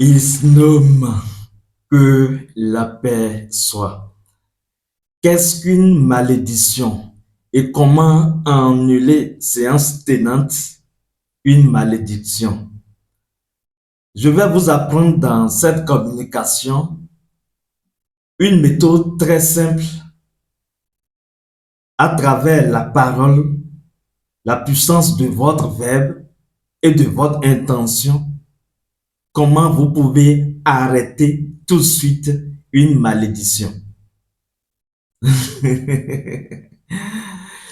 Il se nomme que la paix soit. Qu'est-ce qu'une malédiction et comment annuler séance tenante une malédiction? Je vais vous apprendre dans cette communication une méthode très simple à travers la parole, la puissance de votre verbe et de votre intention. Comment vous pouvez arrêter tout de suite une malédiction.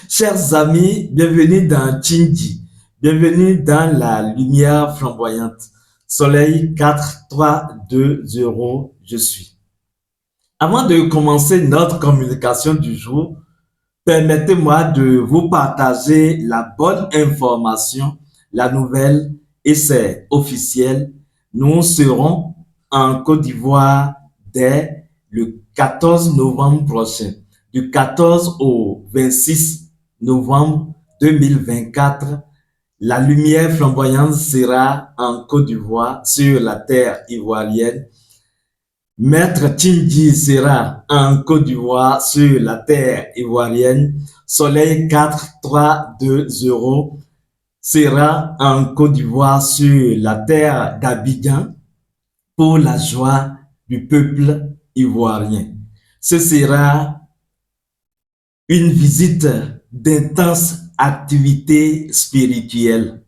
Chers amis, bienvenue dans Chinji. Bienvenue dans la lumière flamboyante. Soleil 4, 3, 2, 0, je suis. Avant de commencer notre communication du jour, permettez-moi de vous partager la bonne information, la nouvelle, et c'est officiel. Nous serons en Côte d'Ivoire dès le 14 novembre prochain. Du 14 au 26 novembre 2024, la lumière flamboyante sera en Côte d'Ivoire, sur la terre ivoirienne. Maître Tindji sera en Côte d'Ivoire, sur la terre ivoirienne. Soleil 4, 3, 2, 0 sera en Côte d'Ivoire, sur la terre d'Abidjan, pour la joie du peuple ivoirien. Ce sera une visite d'intenses activités spirituelles.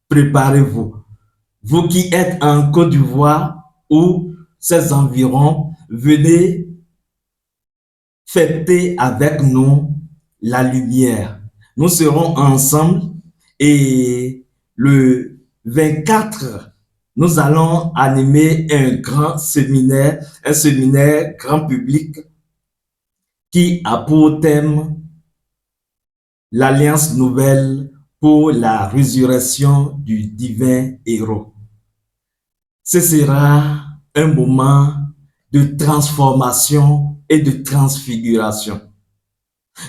Préparez-vous. Vous qui êtes en Côte d'Ivoire ou ses environs, venez fêter avec nous la lumière. Nous serons ensemble et le 24, nous allons animer un séminaire grand public qui a pour thème l'Alliance nouvelle pour la résurrection du divin héros. Ce sera un moment de transformation et de transfiguration.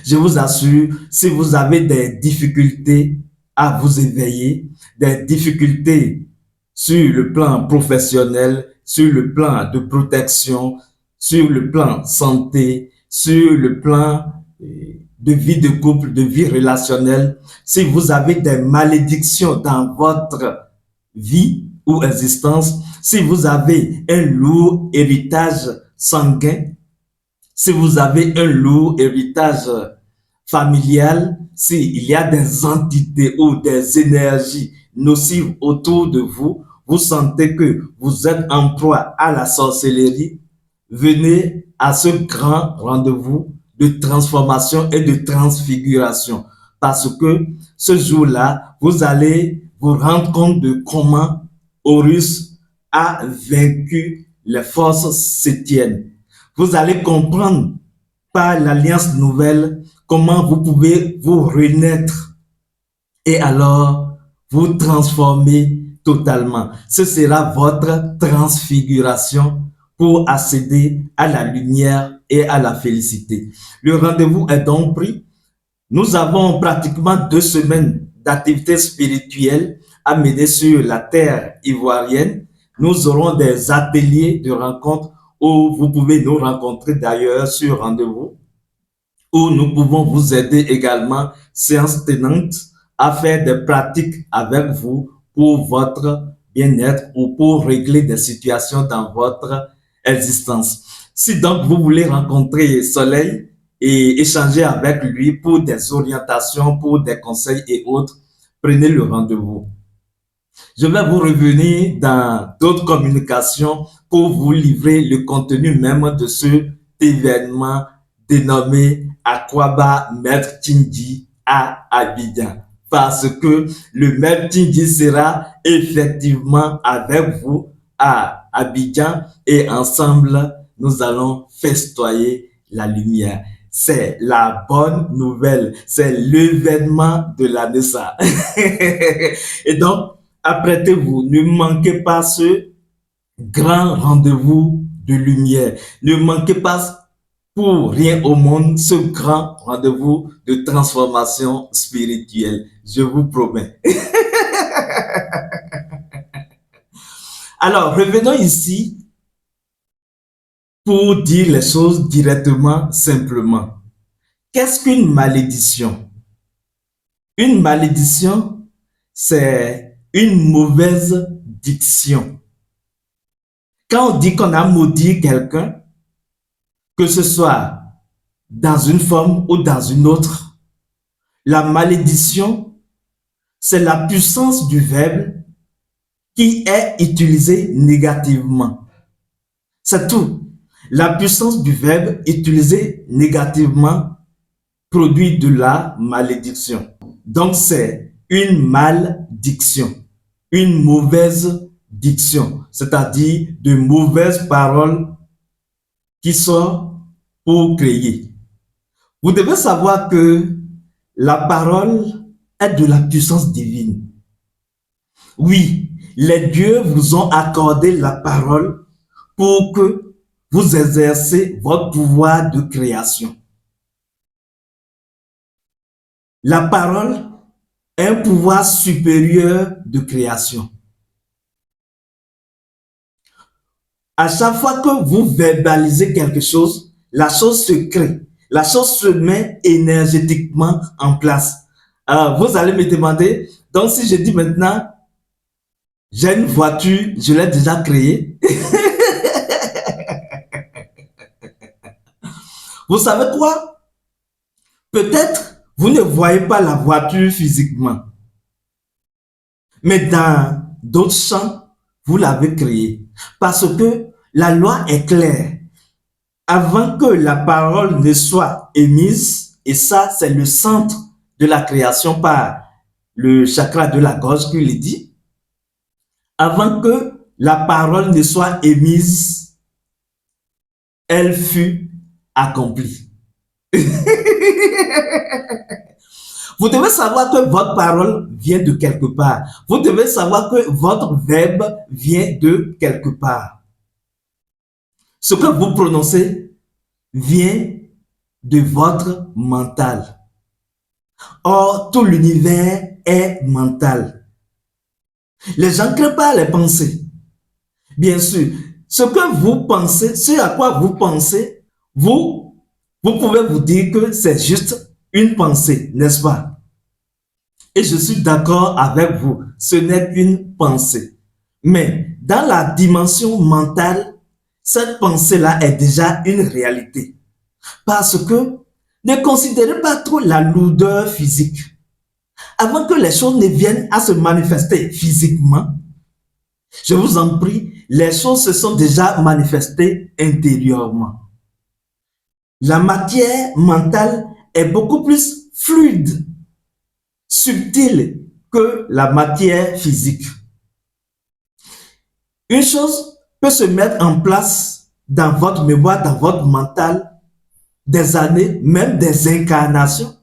Je vous assure, si vous avez des difficultés à vous éveiller, des difficultés sur le plan professionnel, sur le plan de protection, sur le plan santé, sur le plan de vie de couple, de vie relationnelle, si vous avez des malédictions dans votre vie ou existence, si vous avez un lourd héritage sanguin, si vous avez un lourd héritage familial, s'il y a des entités ou des énergies nocives autour de vous, vous sentez que vous êtes en proie à la sorcellerie, venez à ce grand rendez-vous de transformation et de transfiguration. Parce que ce jour-là, vous allez vous rendre compte de comment Horus a vaincu les forces sétiennes. Vous allez comprendre par l'Alliance nouvelle comment vous pouvez vous renaître et alors vous transformer totalement. Ce sera votre transfiguration pour accéder à la lumière et à la félicité. Le rendez-vous est donc pris. Nous avons pratiquement 2 semaines d'activités spirituelles à mener sur la terre ivoirienne. Nous aurons des ateliers de rencontres où vous pouvez nous rencontrer d'ailleurs sur rendez-vous, où nous pouvons vous aider également, séance tenante, à faire des pratiques avec vous pour votre bien-être ou pour régler des situations dans votre existence. Si donc vous voulez rencontrer Soleil et échanger avec lui pour des orientations, pour des conseils et autres, prenez le rendez-vous. Je vais vous revenir dans d'autres communications pour vous livrer le contenu même de cet événement dénommé Akwaba Maître Tindji à Abidjan. Parce que le Maître Tindji sera effectivement avec vous à Abidjan et ensemble, nous allons festoyer la lumière. C'est la bonne nouvelle, c'est l'événement de l'année ça. Et donc, apprêtez-vous, ne manquez pas ce grand rendez-vous de lumière. Ne manquez pas pour rien au monde ce grand rendez-vous de transformation spirituelle. Je vous promets. Alors, revenons ici pour dire les choses directement, simplement. Qu'est-ce qu'une malédiction? Une malédiction, c'est une mauvaise diction. Quand on dit qu'on a maudit quelqu'un, que ce soit dans une forme ou dans une autre, la malédiction, c'est la puissance du verbe qui est utilisée négativement. C'est tout. La puissance du verbe utilisé négativement produit de la malédiction. Donc, c'est une maldiction, une mauvaise diction, c'est-à-dire de mauvaises paroles qui sont pour créer. Vous devez savoir que la parole est de la puissance divine. Oui, les dieux vous ont accordé la parole pour que vous exercez votre pouvoir de création. La parole est un pouvoir supérieur de création. À chaque fois que vous verbalisez quelque chose, la chose se crée, la chose se met énergétiquement en place. Alors, vous allez me demander, donc si je dis maintenant, j'ai une voiture, je l'ai déjà créée. Vous savez quoi? Peut-être vous ne voyez pas la voiture physiquement, mais dans d'autres champs, vous l'avez créée. Parce que la loi est claire. Avant que la parole ne soit émise, et ça, c'est le centre de la création par le chakra de la gorge qui le dit, avant que la parole ne soit émise, elle fut accomplie. Vous devez savoir que votre parole vient de quelque part. Vous devez savoir que votre verbe vient de quelque part. Ce que vous prononcez vient de votre mental. Or, tout l'univers est mental. Les gens ne créent pas les pensées. Bien sûr, ce que vous pensez, ce à quoi vous pensez, vous pouvez vous dire que c'est juste une pensée, n'est-ce pas? Et je suis d'accord avec vous, ce n'est qu'une pensée. Mais dans la dimension mentale, cette pensée-là est déjà une réalité. Parce que ne considérez pas trop la lourdeur physique. Avant que les choses ne viennent à se manifester physiquement, je vous en prie, les choses se sont déjà manifestées intérieurement. La matière mentale est beaucoup plus fluide, subtile que la matière physique. Une chose peut se mettre en place dans votre mémoire, dans votre mental, des années, même des incarnations,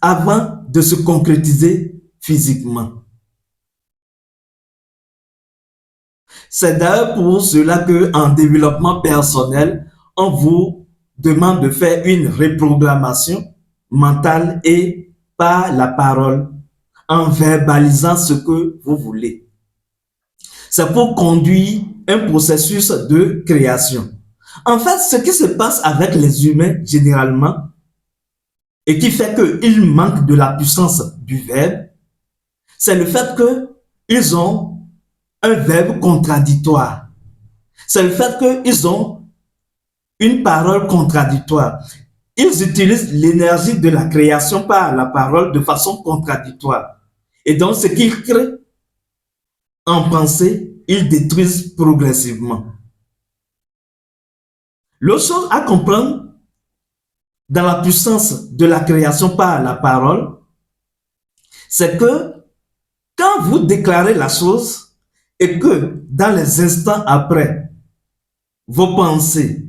avant de se concrétiser physiquement. C'est d'ailleurs pour cela qu'en développement personnel, on vous demande de faire une reprogrammation mentale et par la parole, en verbalisant ce que vous voulez. C'est pour conduire un processus de création. En fait, ce qui se passe avec les humains généralement, et qui fait qu'ils manquent de la puissance du verbe, c'est le fait qu'ils ont un verbe contradictoire. C'est le fait qu'ils ont une parole contradictoire. Ils utilisent l'énergie de la création par la parole de façon contradictoire. Et donc, ce qu'ils créent en pensée, ils détruisent progressivement. L'autre chose à comprendre dans la puissance de la création par la parole, c'est que quand vous déclarez la chose et que dans les instants après, vos pensées,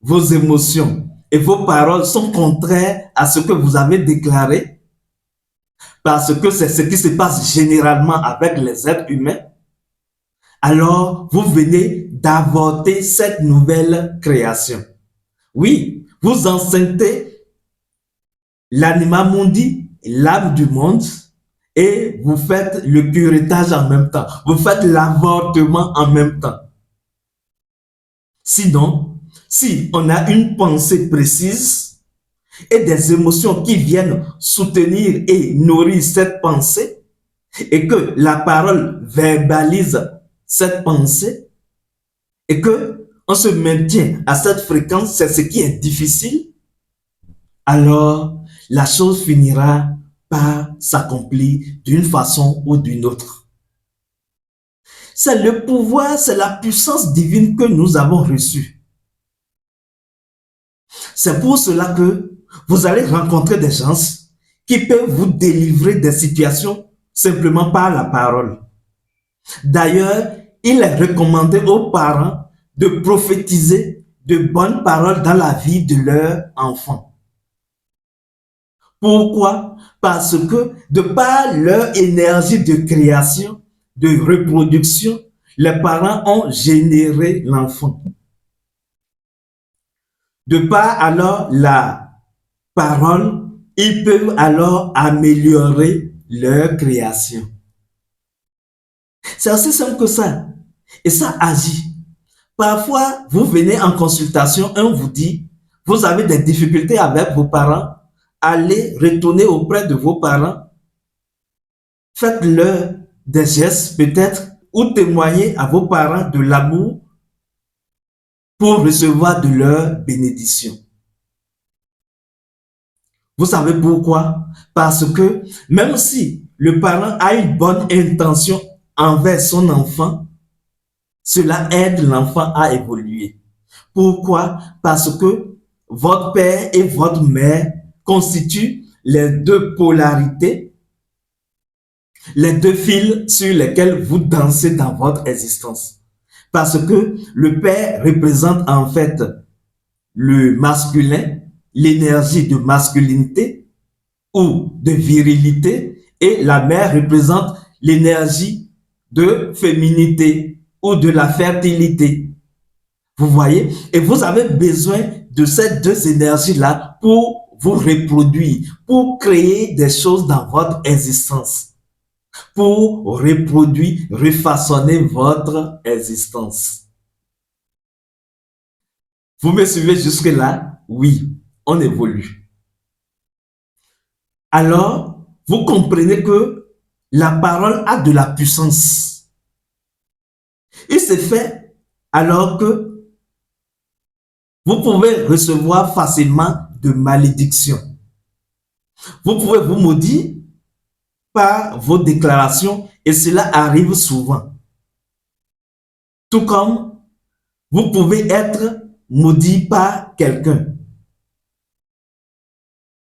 vos émotions et vos paroles sont contraires à ce que vous avez déclaré, parce que c'est ce qui se passe généralement avec les êtres humains, alors vous venez d'avorter cette nouvelle création. Oui, vous enceintez l'anima mundi, l'âme du monde, et vous faites le curettage en même temps. Vous faites l'avortement en même temps. Sinon, si on a une pensée précise et des émotions qui viennent soutenir et nourrir cette pensée, et que la parole verbalise cette pensée, et que on se maintient à cette fréquence, c'est ce qui est difficile, alors la chose finira par s'accomplir d'une façon ou d'une autre. C'est le pouvoir, c'est la puissance divine que nous avons reçue. C'est pour cela que vous allez rencontrer des gens qui peuvent vous délivrer des situations simplement par la parole. D'ailleurs, il est recommandé aux parents de prophétiser de bonnes paroles dans la vie de leurs enfants. Pourquoi? Parce que de par leur énergie de création, de reproduction, les parents ont généré l'enfant. De par alors la parole, ils peuvent alors améliorer leur création. C'est aussi simple que ça. Et ça agit. Parfois, vous venez en consultation, on vous dit, vous avez des difficultés avec vos parents, allez retourner auprès de vos parents, faites-leur des gestes peut-être, ou témoignez à vos parents de l'amour pour recevoir de leur bénédiction. Vous savez pourquoi? Parce que même si le parent a une bonne intention envers son enfant, cela aide l'enfant à évoluer. Pourquoi? Parce que votre père et votre mère constituent les deux polarités, les deux fils sur lesquels vous dansez dans votre existence. Parce que le père représente en fait le masculin, l'énergie de masculinité ou de virilité, et la mère représente l'énergie de féminité ou de la fertilité. Vous voyez? Et vous avez besoin de ces deux énergies-là pour vous reproduire, pour créer des choses dans votre existence, pour reproduire, refaçonner votre existence. Vous me suivez jusque-là? Oui, on évolue. Alors, vous comprenez que la parole a de la puissance. Il se fait alors que vous pouvez recevoir facilement de malédictions. Vous pouvez vous maudire par vos déclarations et cela arrive souvent. Tout comme vous pouvez être maudit par quelqu'un,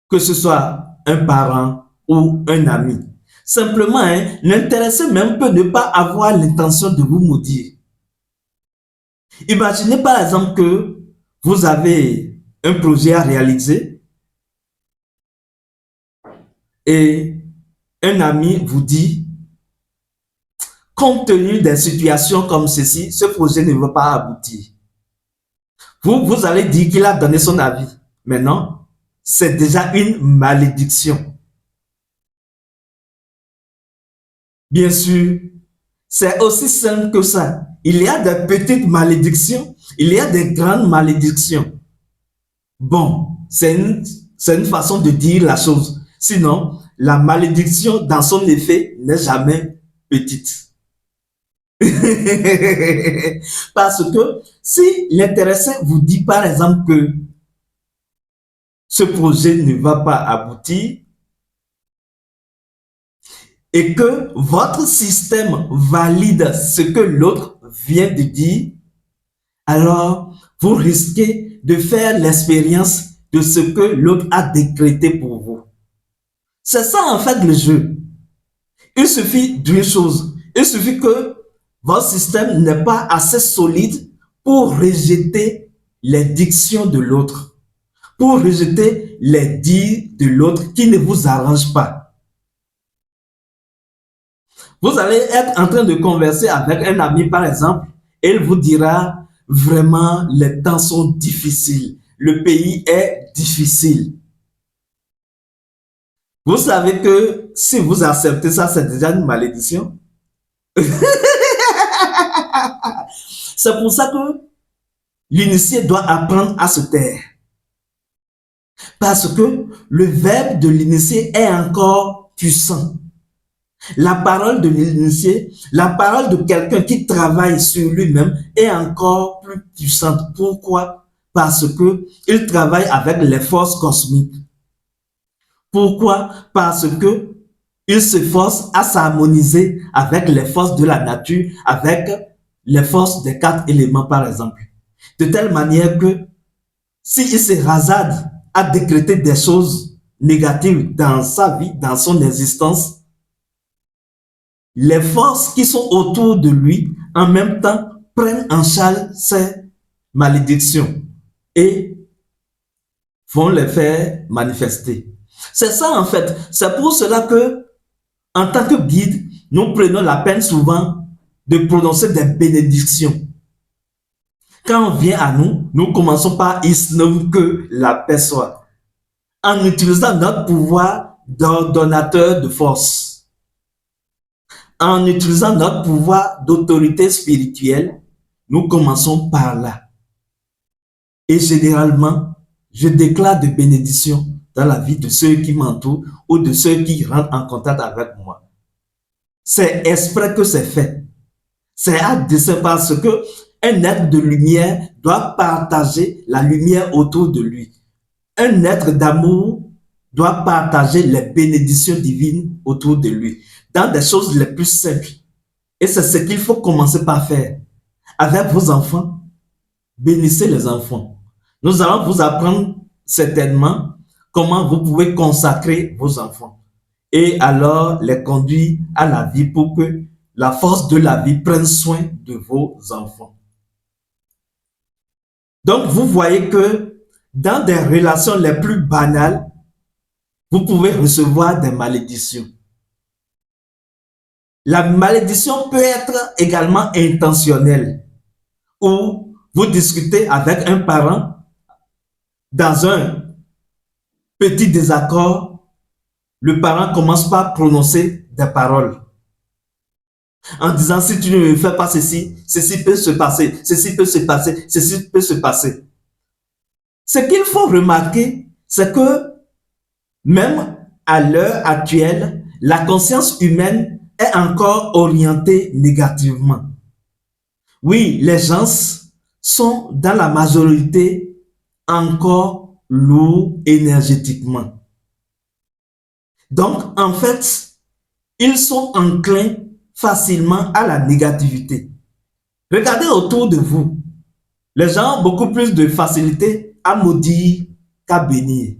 que ce soit un parent ou un ami. Simplement, l'intéressé même peut ne pas avoir l'intention de vous maudire. Imaginez par exemple que vous avez un projet à réaliser et un ami vous dit, compte tenu des situations comme ceci, ce projet ne va pas aboutir. Vous allez dire qu'il a donné son avis. Mais non, c'est déjà une malédiction. Bien sûr, c'est aussi simple que ça. Il y a des petites malédictions, il y a des grandes malédictions. Bon, c'est une façon de dire la chose. Sinon, la malédiction dans son effet n'est jamais petite. Parce que si l'intéressé vous dit par exemple que ce projet ne va pas aboutir et que votre système valide ce que l'autre vient de dire, alors vous risquez de faire l'expérience de ce que l'autre a décrété pour vous. C'est ça en fait le jeu. Il suffit d'une chose. Il suffit que votre système n'est pas assez solide pour rejeter les dictions de l'autre, pour rejeter les dires de l'autre qui ne vous arrangent pas. Vous allez être en train de converser avec un ami, par exemple, et il vous dira vraiment les temps sont difficiles, le pays est difficile. Vous savez que si vous acceptez ça, c'est déjà une malédiction. C'est pour ça que l'initié doit apprendre à se taire. Parce que le verbe de l'initié est encore puissant. La parole de l'initié, la parole de quelqu'un qui travaille sur lui-même est encore plus puissante. Pourquoi? Parce que il travaille avec les forces cosmiques. Pourquoi? Parce que il s'efforce à s'harmoniser avec les forces de la nature, avec les forces des 4 éléments par exemple. De telle manière que s'il se hasarde à décréter des choses négatives dans sa vie, dans son existence, les forces qui sont autour de lui, en même temps, prennent en charge ces malédictions et vont les faire manifester. C'est ça en fait. C'est pour cela que, en tant que guide, nous prenons la peine souvent de prononcer des bénédictions. Quand on vient à nous, nous commençons par Islam que la paix soit, en utilisant notre pouvoir d'ordonnateur de force, en utilisant notre pouvoir d'autorité spirituelle. Nous commençons par là. Et généralement, je déclare des bénédictions dans la vie de ceux qui m'entourent ou de ceux qui rentrent en contact avec moi. C'est exprès que c'est fait. C'est à dessein parce que un être de lumière doit partager la lumière autour de lui. Un être d'amour doit partager les bénédictions divines autour de lui, dans des choses les plus simples. Et c'est ce qu'il faut commencer par faire. Avec vos enfants, bénissez les enfants. Nous allons vous apprendre certainement comment vous pouvez consacrer vos enfants et alors les conduire à la vie pour que la force de la vie prenne soin de vos enfants. Donc, vous voyez que dans des relations les plus banales, vous pouvez recevoir des malédictions. La malédiction peut être également intentionnelle, où vous discutez avec un parent dans un petit désaccord, le parent commence par prononcer des paroles en disant si tu ne fais pas ceci, ceci peut se passer, ceci peut se passer, ceci peut se passer. Ce qu'il faut remarquer, c'est que même à l'heure actuelle, la conscience humaine est encore orientée négativement. Oui, les gens sont dans la majorité encore lourds énergétiquement. Donc, en fait, ils sont enclins facilement à la négativité. Regardez autour de vous. Les gens ont beaucoup plus de facilité à maudire qu'à bénir.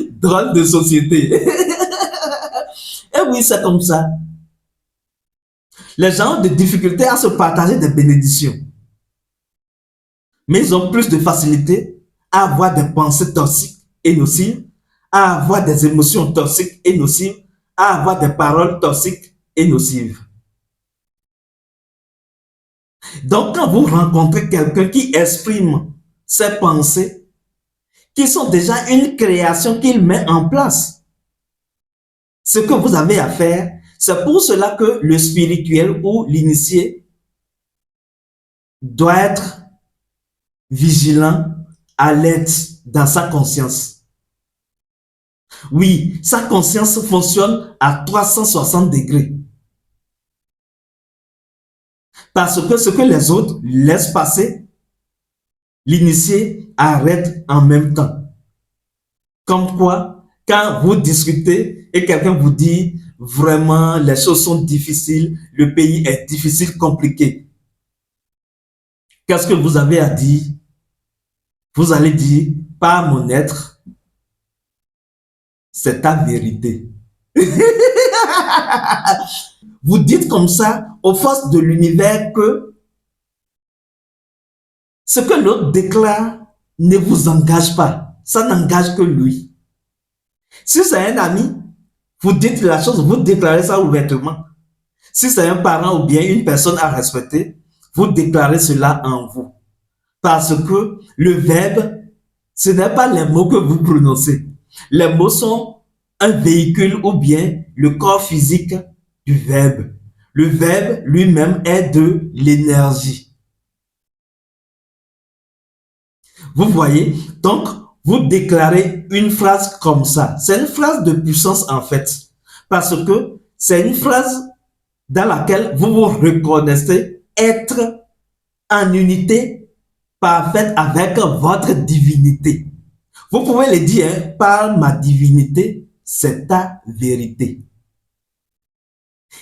Drôle de société. Et oui, c'est comme ça. Les gens ont des difficultés à se partager des bénédictions. Mais ils ont plus de facilité à avoir des pensées toxiques et nocives, à avoir des émotions toxiques et nocives, à avoir des paroles toxiques et nocives. Donc, quand vous rencontrez quelqu'un qui exprime ses pensées, qui sont déjà une création qu'il met en place, ce que vous avez à faire, c'est pour cela que le spirituel ou l'initié doit être vigilant, alerte dans sa conscience. Oui, sa conscience fonctionne à 360 degrés. Parce que ce que les autres laissent passer, l'initié arrête en même temps. Comme quoi, quand vous discutez et quelqu'un vous dit vraiment les choses sont difficiles, le pays est difficile, compliqué. Qu'est-ce que vous avez à dire? Vous allez dire, par mon être, c'est ta vérité. Vous dites comme ça aux forces de l'univers que ce que l'autre déclare ne vous engage pas. Ça n'engage que lui. Si c'est un ami, vous dites la chose, vous déclarez ça ouvertement. Si c'est un parent ou bien une personne à respecter, vous déclarez cela en vous. Parce que le verbe, ce n'est pas les mots que vous prononcez. Les mots sont un véhicule ou bien le corps physique du verbe. Le verbe lui-même est de l'énergie. Vous voyez? Donc, vous déclarez une phrase comme ça. C'est une phrase de puissance en fait. Parce que c'est une phrase dans laquelle vous vous reconnaissez être en unité parfaite avec votre divinité. Vous pouvez le dire, hein, par ma divinité, c'est ta vérité.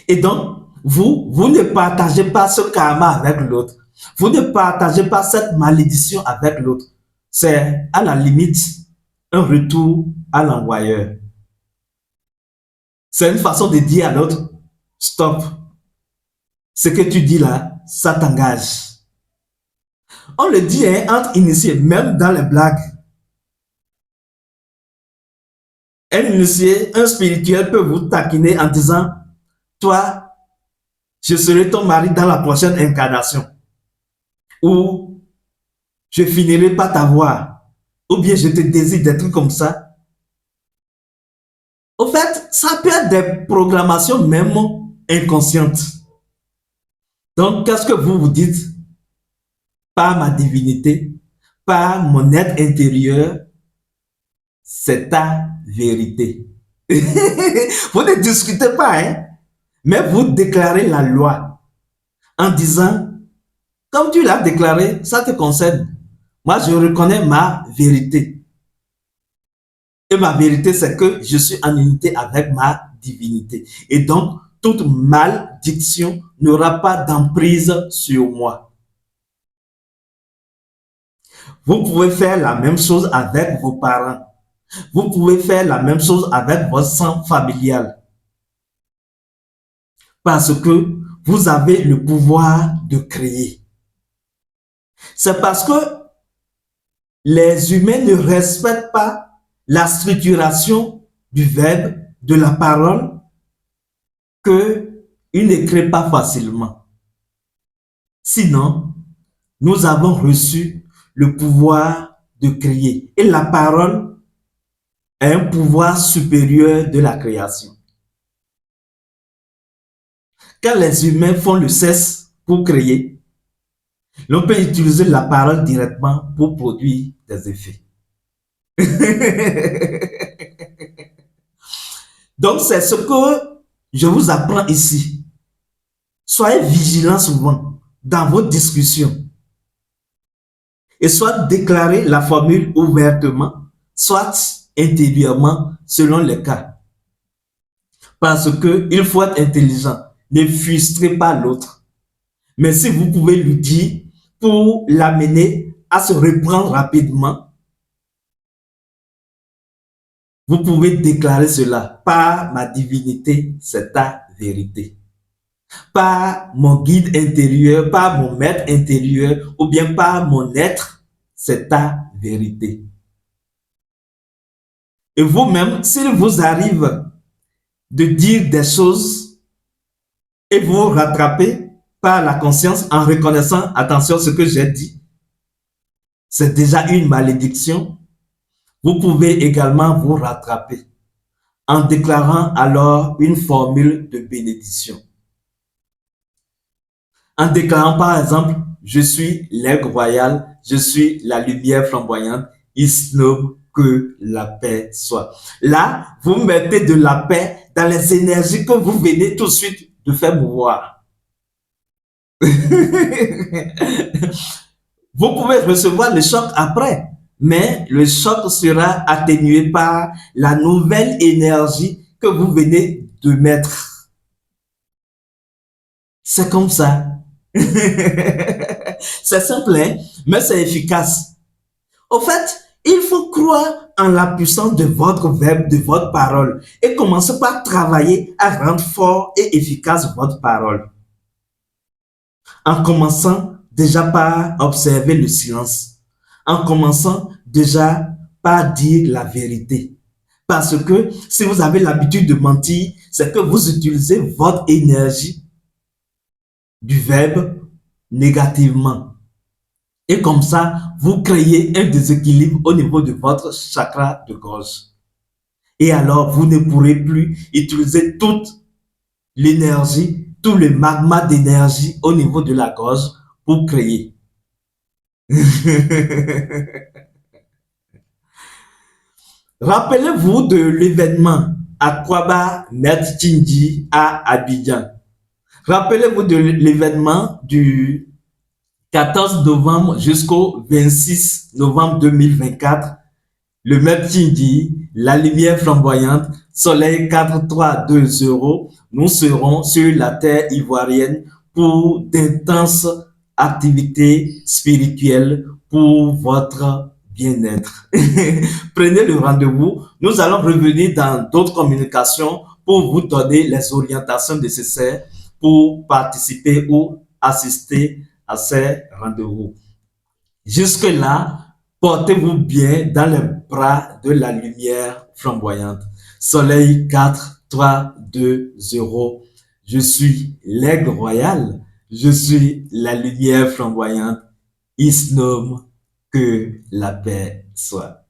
Et donc, vous ne partagez pas ce karma avec l'autre. Vous ne partagez pas cette malédiction avec l'autre. C'est à la limite un retour à l'envoyeur. C'est une façon de dire à l'autre, stop. Ce que tu dis là, ça t'engage. On le dit hein, entre initiés, même dans les blagues. Un initié, un spirituel peut vous taquiner en disant, toi, je serai ton mari dans la prochaine incarnation. Ou je finirai par t'avoir. Ou bien je te désire des trucs comme ça. Au fait, ça peut être des programmations même inconscientes. Donc, qu'est-ce que vous vous dites? Par ma divinité, par mon être intérieur, c'est ta vérité. Vous ne discutez pas, hein? Mais vous déclarez la loi en disant, comme tu l'as déclaré, ça te concerne. Moi, je reconnais ma vérité. Et ma vérité, c'est que je suis en unité avec ma divinité. Et donc, toute malédiction n'aura pas d'emprise sur moi. Vous pouvez faire la même chose avec vos parents. Vous pouvez faire la même chose avec votre sang familial. Parce que vous avez le pouvoir de créer. C'est parce que les humains ne respectent pas la structuration du verbe, de la parole, qu'ils ne créent pas facilement. Sinon, nous avons reçu le pouvoir de créer. Et la parole est un pouvoir supérieur de la création. Quand les humains font le cesse pour créer, l'on peut utiliser la parole directement pour produire des effets. Donc, c'est ce que je vous apprends ici. Soyez vigilants souvent dans vos discussions. Et soit déclarez la formule ouvertement, soit intérieurement, selon les cas. Parce qu'il faut être intelligent. Ne frustrez pas l'autre. Mais si vous pouvez lui dire pour l'amener à se reprendre rapidement, vous pouvez déclarer cela. Par ma divinité, c'est ta vérité. Par mon guide intérieur, par mon maître intérieur, ou bien par mon être, c'est ta vérité. Et vous-même, s'il vous arrive de dire des choses et vous vous rattrapez par la conscience en reconnaissant, attention, ce que j'ai dit, c'est déjà une malédiction. Vous pouvez également vous rattraper en déclarant alors une formule de bénédiction. En déclarant par exemple, je suis l'aigle royal, je suis la lumière flamboyante, il se nomme que la paix soit. Là, vous mettez de la paix dans les énergies que vous venez tout de suite de faire mouvoir. Vous pouvez recevoir le choc après, mais le choc sera atténué par la nouvelle énergie que vous venez de mettre. C'est comme ça. C'est simple, hein? Mais c'est efficace. Au fait, il faut croire en la puissance de votre verbe, de votre parole, et commencer par travailler à rendre fort et efficace votre parole. En commençant déjà par observer le silence, en commençant déjà par dire la vérité. Parce que si vous avez l'habitude de mentir, c'est que vous utilisez votre énergie du verbe négativement. Et comme ça, vous créez un déséquilibre au niveau de votre chakra de gorge. Et alors, vous ne pourrez plus utiliser toute l'énergie, tout le magma d'énergie au niveau de la gorge pour créer. Rappelez-vous de l'événement Aquaba Mertindi à Abidjan. Rappelez-vous de l'événement du 14 novembre jusqu'au 26 novembre 2024. Le Mertindi, la lumière flamboyante, soleil 4320, nous serons sur la terre ivoirienne pour d'intenses activités spirituelles pour votre bien-être. Prenez le rendez-vous. Nous allons revenir dans d'autres communications pour vous donner les orientations nécessaires pour participer ou assister à ces rendez-vous. Jusque-là, portez-vous bien dans les bras de la lumière flamboyante. Soleil 4, 3, 2, 0. Je suis l'aigle royal. Je suis la lumière flamboyante. Isnom, que la paix soit.